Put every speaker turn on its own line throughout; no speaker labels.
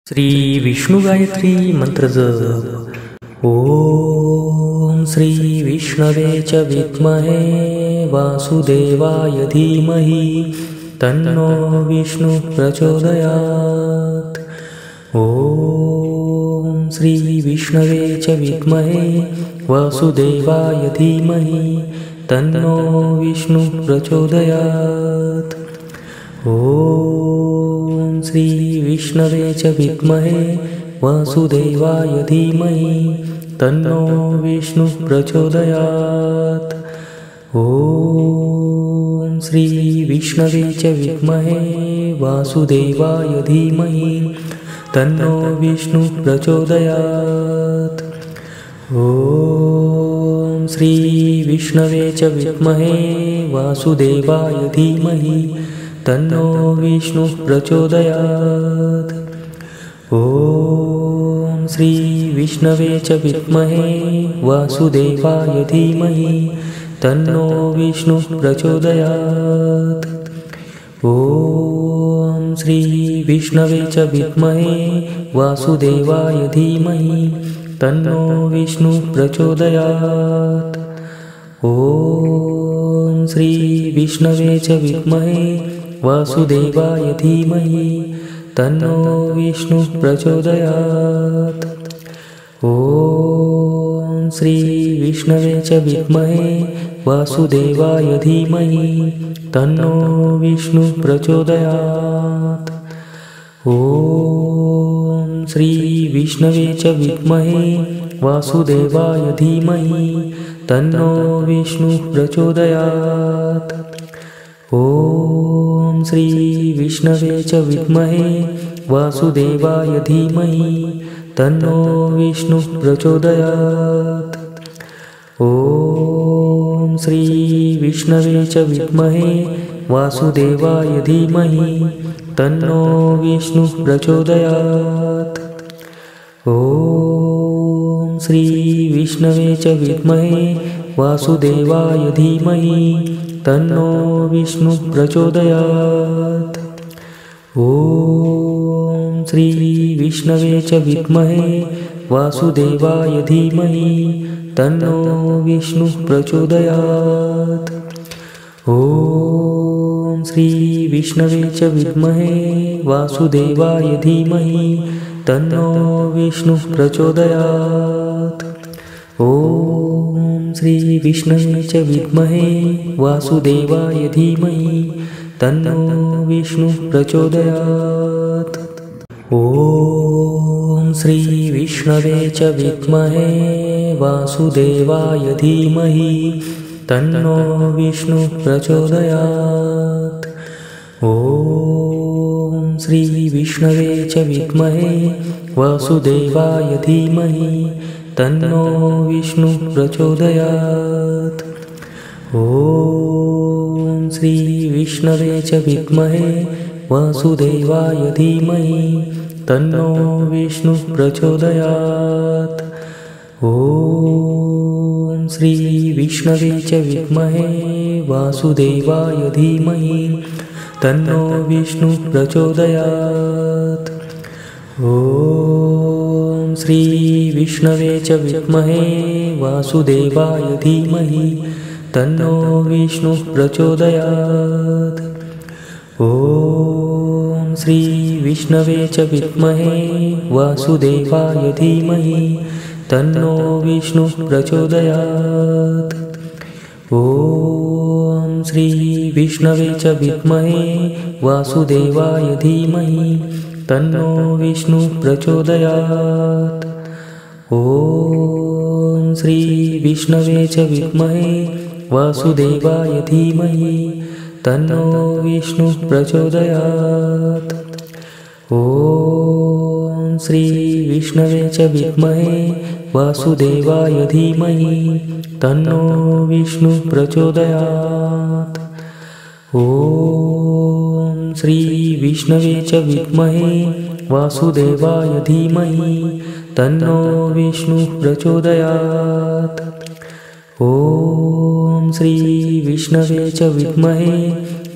श्री विष्णु गायत्री मंत्र जप। ओम श्री विष्णवे च विद्महे वासुदेवाय धीमहि तन्नो विष्णु प्रचोदयात्। ओम श्री विष्णवे च विद्महे वासुदेवाय धीमहि तन्नो विष्णु प्रचोदयात्। ओम श्री विष्णवे च विद्महे वासुदेवाय धीमहि तन्नो विष्णु प्रचोदयात्। ओम श्री विष्णवे च विद्महे वासुदेवाय धीमहि तन्नो विष्णु प्रचोदयात्। ओम श्री विष्णवे च विद्महे वासुदेवाय धीमहि तन्नो विष्णु प्रचोदयात्। ओम श्री विष्णवे च विद्महे वासुदेवाय धीमहि तन्नो विष्णु प्रचोदयात्। ओम श्री विष्णवे च विद्महे वासुदेवाय धीमहि तन्नो विष्णु प्रचोदयात्। ओम श्री विष्णवे च विद्महे वासुदेवाय धीमहि तन्नो विष्णु प्रचोदयात्। ओम श्री विष्णवे च विद्महे वासुदेवाय धीमहि तन्नो विष्णु प्रचोदयात्। ओम श्री विष्णवे च विद्महे वासुदेवाय धीमहि तन्नो विष्णु प्रचोदयात्। ओम श्री विष्णवे च विद्महे वासुदेवाय धीमहि तन्नो विष्णु प्रचोदयात्। ओम श्री विष्णवे च विद्महे वासुदेवाय धीमहि तन्नो विष्णु प्रचोदयात्। ओम श्री विष्णवे च विद्महे वासुदेवाय धीमहि तन्नो विष्णु प्रचोदयात्। ओम श्री विष्णवे च विद्महे वासुदेवाय धीमहि तन्नो विष्णु प्रचोदयात्। ओम श्री विष्णवे च विद्महे वासुदेवाय धीमहि तन्नो विष्णु प्रचोदयात्। ओम श्री विष्णवे च विद्महे वासुदेवाय धीमहि तन्नो विष्णु प्रचोदयात्। ओम श्री विष्णवे च विद्महे वासुदेवाय धीमहि तन्नो विष्णु प्रचोदयात्। ओम श्री विष्णवे च विद्महे वासुदेवाय धीमहि तन्नो विष्णु प्रचोदयात्। ओम श्री विष्णवे च विद्महे वासुदेवाय धीमहि तन्नो विष्णु प्रचोदयात्। ओम श्री विष्णवे च विद्महे वासुदेवाय धीमहि तन्नो विष्णु प्रचोदयात्। ओम श्री विष्णवे च विद्महे वासुदेवाय धीमहि तन्नो विष्णु प्रचोदयात्। ओम श्री विष्णवे च विद्महे वासुदेवाय धीमहि तन्नो विष्णु प्रचोदयात्। ओम श्री विष्णवे च विद्महे वासुदेवाय धीमहि तन्नो विष्णु प्रचोदयात्। ओम श्री विष्णवे च विद्महे वासुदेवाय धीमहि तन्नो विष्णु प्रचोदयात्। ओम श्री विष्णवे च विद्महे वासुदेवाय धीमहि तन्नो विष्णु प्रचोदयात्। ओम श्री विष्णवे च विद्महे वासुदेवाय धीमहि तन्नो विष्णु प्रचोदयात्। ओम श्री विष्णवे च विद्महे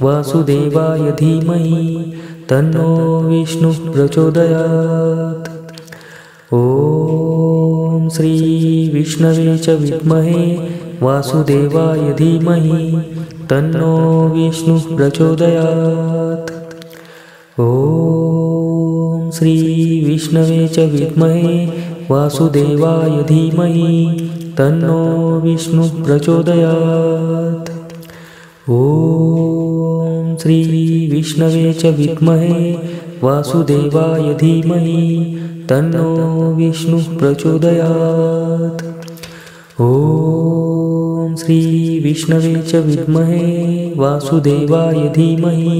वासुदेवाय धीमहि तन्नो विष्णुः प्रचोदयात्। ॐ श्री विष्णवे च विद्महे वासुदेवाय धीमहि तन्नो विष्णुः प्रचोदयात्। ॐ श्री विष्णवे च विद्महे वासुदेवाय धीमहि तन्नो विष्णुः प्रचोदयात्। ॐ श्री विष्णवे च विद्महे वासुदेवाय धीमहि तन्नो विष्णुः प्रचोदयात्। ॐ श्री विष्णवे च विद्महे वासुदेवाय धीमहि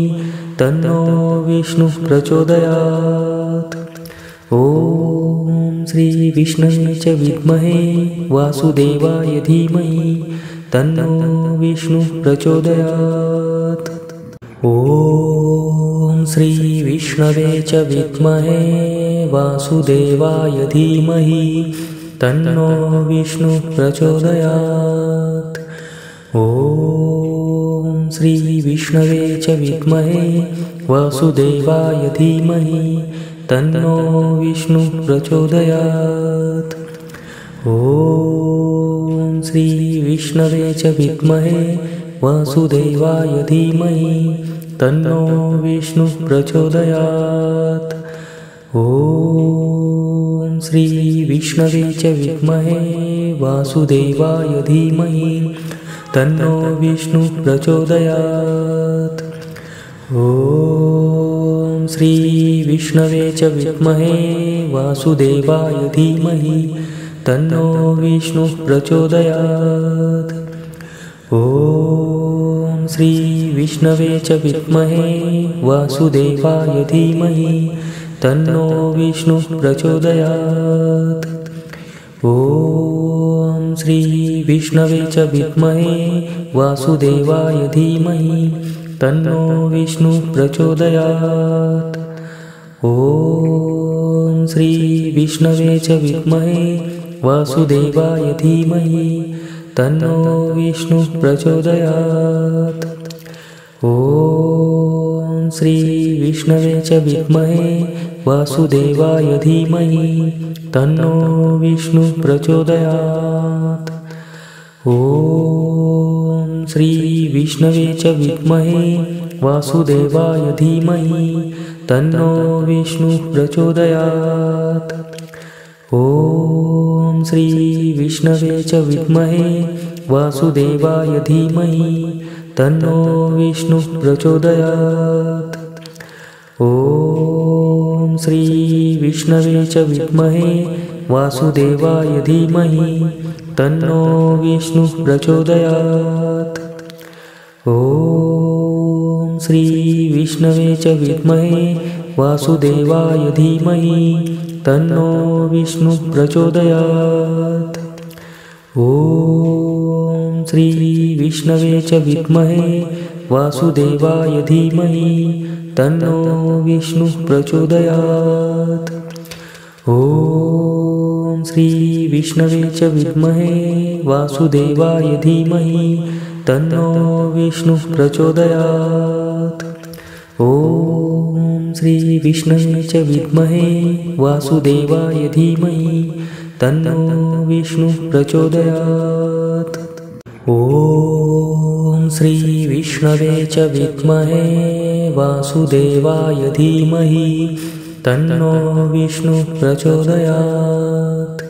तन्नो विष्णुः प्रचोदयात्। ॐ श्री विष्णवे च विद्महे वासुदेवाय धीमहि तन्नो विष्णुः प्रचोदयात्। ॐ श्री विष्णवे च विद्महे वासुदेवाय धीमहि तन्नो विष्णुः प्रचोदयात्। ॐ श्री विष्णवे च विद्महे वासुदेवाय धीमहि तन्नो विष्णुः प्रचोदयात्। ॐ श्री विष्णवे च विद्महे वासुदेवाय धीमहि तन्नो विष्णुः प्रचोदयात्। ॐ श्री विष्णवे च विद्महे वासुदेवाय धीमहि तन्नो विष्णुः प्रचोदयात्। ॐ श्री विष्णवे च विद्महे वासुदेवाय धीमहि तन्नो विष्णुः प्रचोदयात्। ॐ श्री विष्णवे च विद्महे वासुदेवाय धीमहि तन्नो विष्णुः प्रचोदयात्। ॐ श्री विष्णवे च विद्महे वासुदेवाय धीमहि तन्नो विष्णुः प्रचोदयात्। ॐ श्री विष्णवे च विद्महे वासुदेवाय धीमहि तन्नो विष्णुः प्रचोदयात्। ॐ श्री विष्णवे च विद्महे वासुदेवाय धीमहि तन्नो विष्णुः प्रचोदयात्। ॐ श्री विष्णवे च विद्महे वासुदेवाय धीमहि तन्नो विष्णुः प्रचोदयात्। ॐ श्री विष्णवे च विद्महे वासुदेवाय धीमहि तन्नो विष्णुः प्रचोदयात्। ॐ श्री विष्णवे च विद्महे वासुदेवाय धीमहि तन्नो विष्णुः प्रचोदयात्। ॐ श्री विष्णवे च विद्महे वासुदेवाय धीमहि तन्नो विष्णुः प्रचोदयात्। ॐ श्री विष्णवे च विद्महे वासुदेवाय धीमहि तन्नो विष्णुः प्रचोदयात्। ॐ श्री विष्णवे च विद्महे वासुदेवाय धीमहि तन्नो विष्णुः प्रचोदयात्। ॐ श्री विष्णवे च विद्महे वासुदेवाय धीमहि तन्नो विष्णुः प्रचोदयात्। ॐ श्री विष्णवे च विद्महे वासुदेवाय धीमहि तन्नो विष्णुः प्रचोदयात्।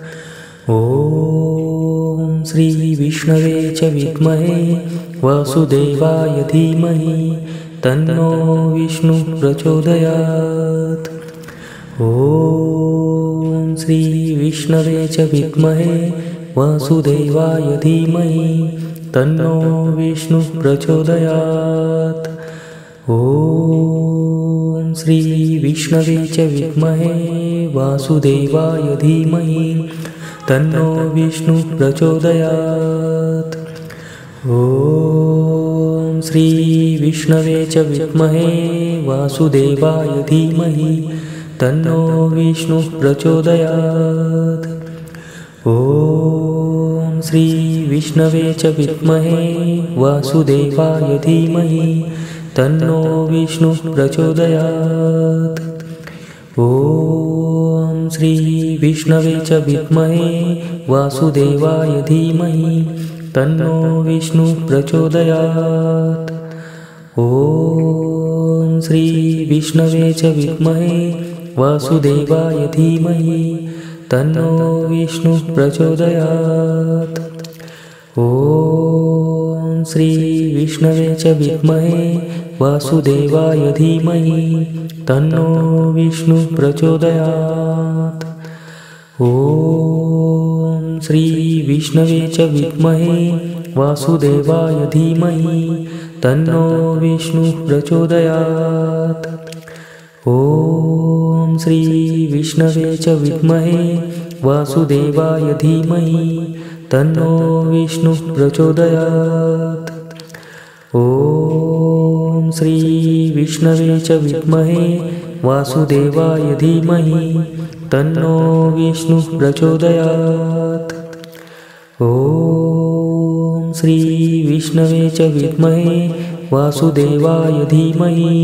ॐ श्री विष्णवे च विद्महे वासुदेवाय धीमहि तन्नो विष्णुः प्रचोदयात्। ॐ श्री विष्णवे च विद्महे वासुदेवाय धीमहि तन्नो विष्णुः प्रचोदयात्। ॐ श्री विष्णवे च विद्महे वासुदेवाय धीमहि तन्नो विष्णुः प्रचोदयात्। ॐ श्री विष्णवे च विद्महे वासुदेवाय धीमहि तन्नो विष्णुः प्रचोदयात्। ॐ श्री विष्णवे च विद्महे वासुदेवाय धीमहि तन्नो विष्णुः प्रचोदयात्। ॐ श्री विष्णवे च विद्महे वासुदेवाय धीमहि तन्नो विष्णुः प्रचोदयात्। ॐ श्री विष्णवे च विद्महे वासुदेवाय धीमहि तन्नो विष्णुः प्रचोदयात्। ॐ श्री विष्णवे च विद्महे वासुदेवाय धीमहि तन्नो विष्णुः प्रचोदयात्। ॐ श्री विष्णवे च विद्महे वासुदेवाय धीमहि तन्नो विष्णुः प्रचोदयात्। ॐ श्री विष्णवे च विद्महे वासुदेवाय धीमहि तन्नो विष्णुः प्रचोदयात्। ॐ श्री विष्णवे च विद्महे वासुदेवाय धीमहि तन्नो विष्णुः प्रचोदयात्। ॐ श्री विष्णवे च विद्महे वासुदेवाय धीमहि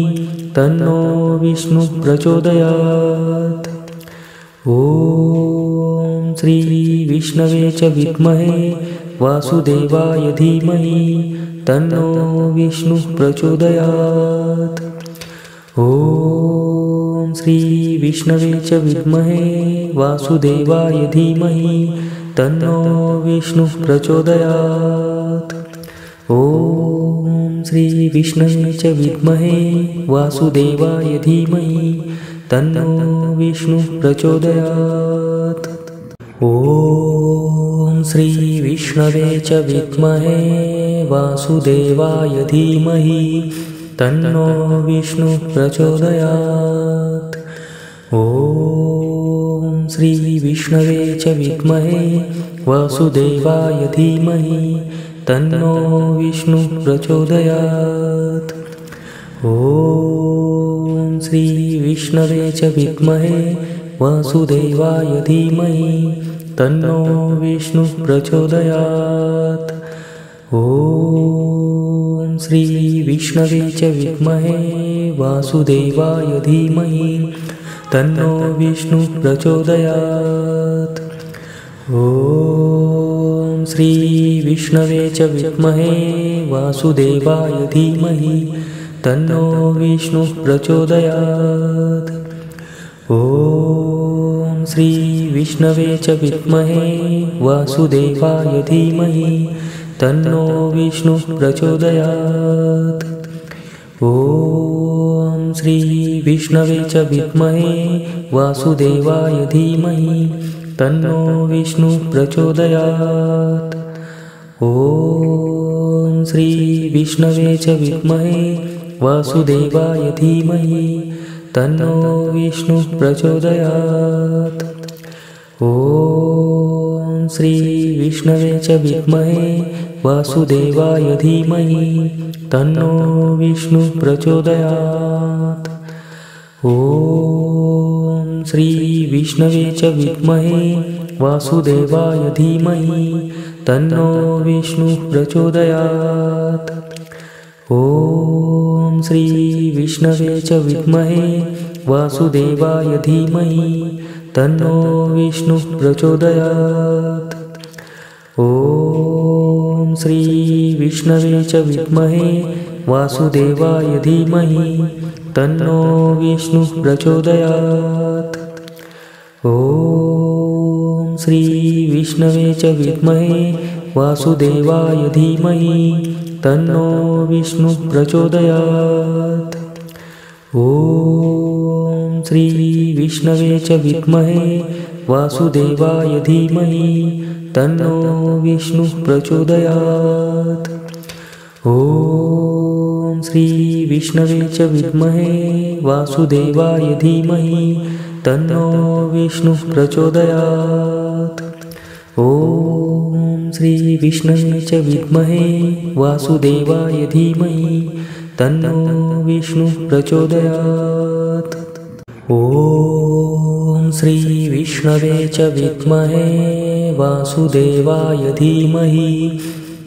तन्नो विष्णुः प्रचोदयात्। ॐ श्री विष्णवे च विद्महे वासुदेवाय धीमहि तन्नो विष्णुः प्रचोदयात्। ॐ श्री विष्णवे च विद्महे वासुदेवाय धीमहि तन्नो विष्णुः प्रचोदयात्। ॐ श्री विष्णवे च विद्महे वासुदेवाय धीमहि तन्नो विष्णुः प्रचोदयात्। ॐ श्री विष्णवे च विद्महे वासुदेवाय धीमहि तन्नो विष्णुः प्रचोदयात्। ॐ श्री विष्णवे च विद्महे वासुदेवाय धीमहि तन्नो विष्णुः प्रचोदयात्। ॐ श्री विष्णवे च विद्महे वासुदेवाय धीमहि तन्नो विष्णुः प्रचोदयात्। ॐ श्री विष्णवे च विद्महे वासुदेवाय धीमहि तन्नो विष्णुः प्रचोदयात्। ॐ श्री विष्णवे च विद्महे वासुदेवाय धीमहि तन्नो विष्णुः प्रचोदयात्। ॐ श्री विष्णवे च विद्महे वासुदेवाय धीमहि तन्नो विष्णुः प्रचोदयात्। ॐ श्री विष्णवे च विद्महे वासुदेवाय धीमहि तन्नो विष्णुः प्रचोदयात्। ॐ श्री विष्णवे च विद्महे वासुदेवाय धीमहि तन्नो विष्णुः प्रचोदयात्। ॐ श्री विष्णवे च विद्महे वासुदेवाय धीमहि तन्नो विष्णुः प्रचोदयात्। ॐ श्री विष्णवे च विद्महे वासुदेवाय धीमहि तन्नो विष्णुः प्रचोदयात्। ॐ श्री विष्णवे च विद्महे वासुदेवाय धीमहि तन्नो विष्णुः प्रचोदयात्। ॐ श्री विष्णवे च विद्महे वासुदेवाय धीमहि तन्नो विष्णुः प्रचोदयात्। ॐ श्री विष्णवे च विद्महे वासुदेवाय धीमहि तन्नो विष्णुः प्रचोदयात्। ॐ श्री विष्णवे च विद्महे वासुदेवाय धीमहि तन्नो विष्णुः प्रचोदयात्। ॐ श्री विष्णवे च विद्महे वासुदेवाय धीमहि तन्नो विष्णुः प्रचोदयात्। ॐ श्री विष्णवे च विद्महे वासुदेवाय धीमहि तन्नो विष्णुः प्रचोदयात्। ॐ श्री विष्णवे च विद्महे वासुदेवाय धीमहि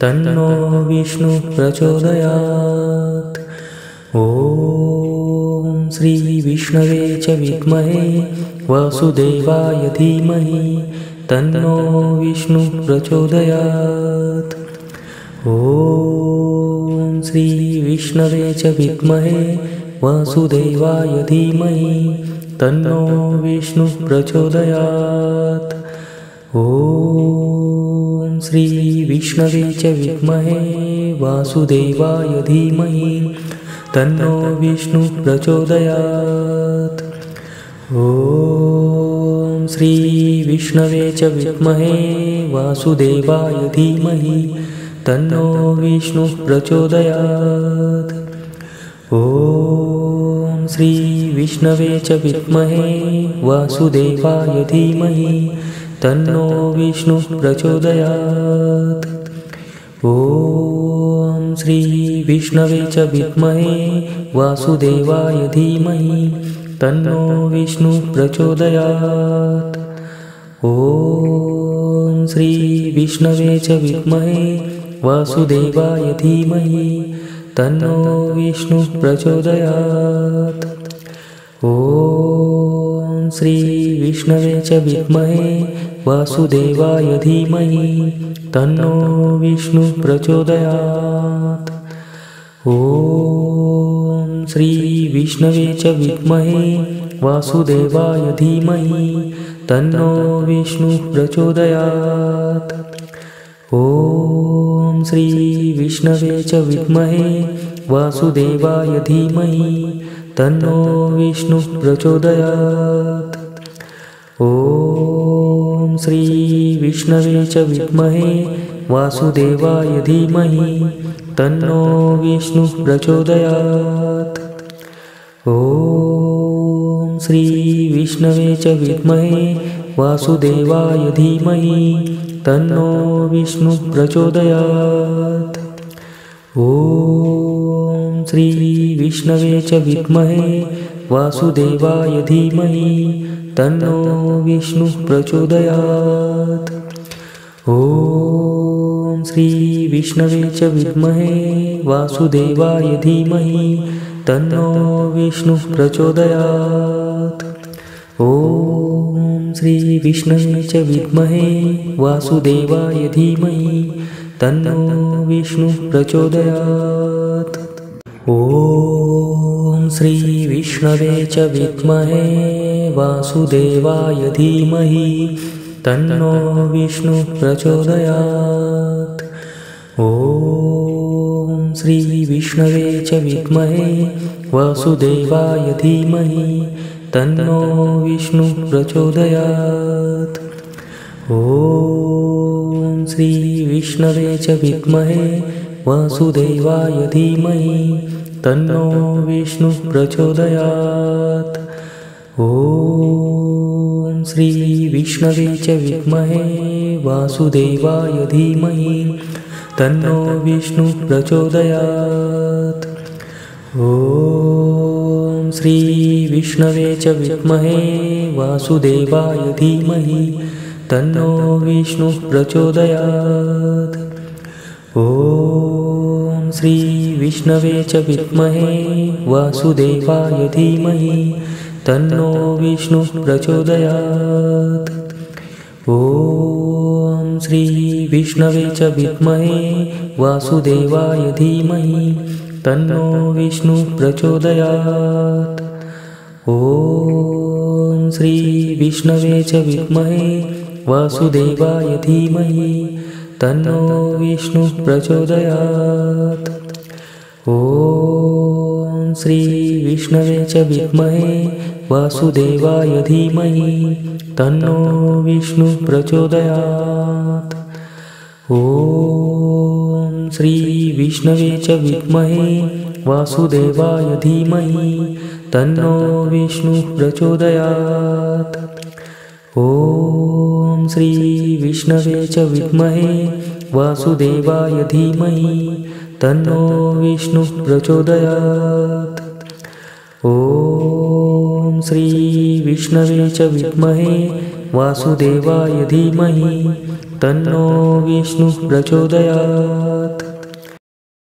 तन्नो विष्णुः प्रचोदयात्। ॐ श्रीविष्णवे च विद्महे वासुदेवाय धीमहि तन्नो विष्णुः प्रचोदयात्। ॐ श्रीविष्णवे च विद्महे वासुदेवाय धीमहि तन्नो विष्णुः प्रचोदयात्। ॐ श्रीविष्णवे च विद्महे वासुदेवाय धीमहि तन्नो विष्णुः प्रचोदयात्। ॐ श्रीविष्णवे च विद्महे वासुदेवाय धीमहि तन्नो विष्णुः प्रचोदयात्। ॐ श्रीविष्णवे च विद्महे वासुदेवाय धीमहि तन्नो विष्णुः प्रचोदयात्। ॐ श्रीविष्णवे च विद्महे वासुदेवाय धीमहि तन्नो विष्णुः प्रचोदयात्। ॐ श्रीविष्णवे च विद्महे वासुदेवाय धीमहि तन्नो विष्णुः प्रचोदयात्। ॐ श्रीविष्णवे च विद्महे वासुदेवाय धीमहि तन्नो विष्णुः प्रचोदयात्। ॐ श्रीविष्णवे च विद्महे वासुदेवाय धीमहि तन्नो विष्णुः प्रचोदयात्। ॐ श्रीविष्णवे च विद्महे वासुदेवाय धीमहि तन्नो विष्णुः प्रचोदयात्। ॐ श्रीविष्णवे च विद्महे वासुदेवाय धीमहि तन्नो विष्णुः प्रचोदयात्। ॐ श्रीविष्णवे च विद्महे वासुदेवाय धीमहि तन्नो विष्णुः प्रचोदयात्। ॐ श्रीविष्णवे च विद्महे वासुदेवाय धीमहि तन्नो विष्णुः प्रचोदयात्। ॐ श्रीविष्णवे च विद्महे वासुदेवाय धीमहि तन्नो विष्णुः प्रचोदयात्। ॐ श्रीविष्णवे च विद्महे वासुदेवाय धीमहि तन्नो विष्णुः प्रचोदयात्। ॐ श्रीविष्णवे च विद्महे वासुदेवाय धीमहि तन्नो विष्णुः प्रचोदयात्। ॐ श्रीविष्णवे च विद्महे वासुदेवाय धीमहि तन्नो विष्णुः प्रचोदयात्। ॐ श्रीविष्णवे च विद्महे वासुदेवाय धीमहि तन्नो विष्णुः प्रचोदयात्। ॐ श्रीविष्णवे च विद्महे वासुदेवाय धीमहि तन्नो विष्णुः प्रचोदयात्। ॐ श्रीविष्णवे च विद्महे वासुदेवाय धीमहि तन्नो विष्णुः प्रचोदयात्। ॐ श्रीविष्णवे च विद्महे वासुदेवाय धीमहि तन्नो विष्णुः प्रचोदयात्। ॐ श्रीविष्णवे च विद्महे वासुदेवाय धीमहि तन्नो विष्णुः प्रचोदयात्। ॐ श्रीविष्णवे च विद्महे वासुदेवाय धीमहि तन्नो विष्णुः प्रचोदयात्। ॐ श्रीविष्णवे च विद्महे वासुदेवाय धीमहि तन्नो विष्णुः प्रचोदयात्। ॐ श्रीविष्णवे च विद्महे वासुदेवाय धीमहि तन्नो विष्णुः प्रचोदयात्। ॐ श्रीविष्णवे च विद्महे वासुदेवाय धीमहि तन्नो विष्णुः प्रचोदयात्। ॐ श्रीविष्णवे च विद्महे वासुदेवाय धीमहि तन्नो विष्णुः प्रचोदयात्।